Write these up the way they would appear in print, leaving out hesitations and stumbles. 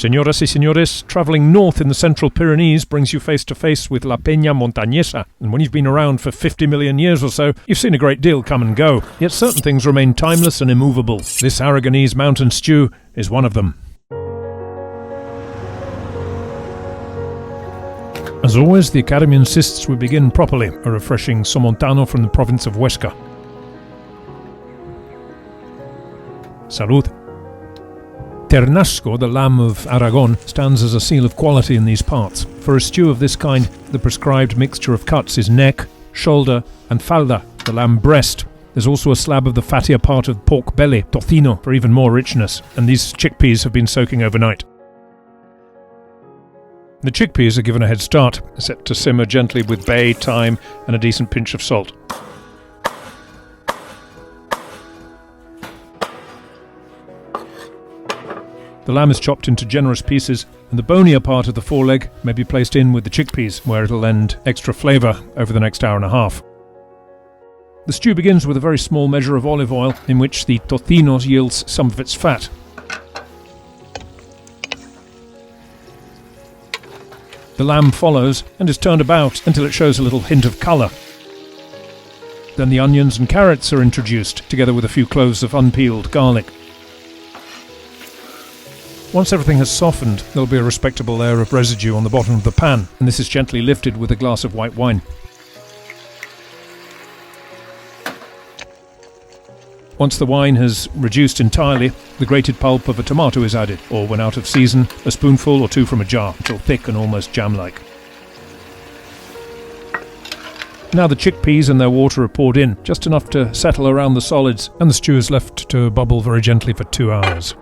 Señoras y señores, travelling north in the central Pyrenees brings you face to face with La Peña Montañesa, and when you've been around for 50 million years or so, you've seen a great deal come and go, yet certain things remain timeless and immovable. This Aragonese mountain stew is one of them. As always, the Academy insists we begin properly, a refreshing somontano from the province of Huesca. Salud. Ternasco, the lamb of Aragon, stands as a seal of quality in these parts. For a stew of this kind, the prescribed mixture of cuts is neck, shoulder and falda, the lamb breast. There's also a slab of the fattier part of pork belly, tocino, for even more richness, and these chickpeas have been soaking overnight. The chickpeas are given a head start, set to simmer gently with bay, thyme and a decent pinch of salt. The lamb is chopped into generous pieces, and the bonier part of the foreleg may be placed in with the chickpeas, where it'll lend extra flavour over the next hour and a half. The stew begins with a very small measure of olive oil, in which the tocino yields some of its fat. The lamb follows and is turned about until it shows a little hint of colour. Then the onions and carrots are introduced, together with a few cloves of unpeeled garlic. Once everything has softened, there'll be a respectable layer of residue on the bottom of the pan, and this is gently lifted with a glass of white wine. Once the wine has reduced entirely, the grated pulp of a tomato is added, or when out of season, a spoonful or two from a jar, until thick and almost jam-like. Now the chickpeas and their water are poured in, just enough to settle around the solids, and the stew is left to bubble very gently for 2 hours.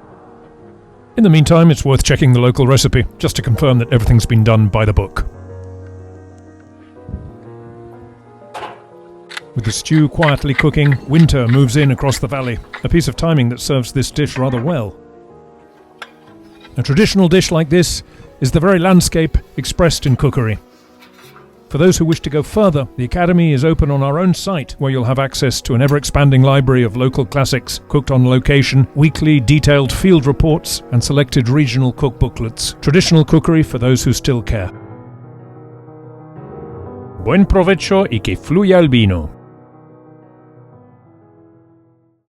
In the meantime, it's worth checking the local recipe, just to confirm that everything's been done by the book. With the stew quietly cooking, winter moves in across the valley, a piece of timing that serves this dish rather well. A traditional dish like this is the very landscape expressed in cookery. For those who wish to go further, the Academy is open on our own site, where you'll have access to an ever-expanding library of local classics, cooked on location, weekly detailed field reports, and selected regional cookbooklets. Traditional cookery for those who still care. Buen provecho y que fluya el vino.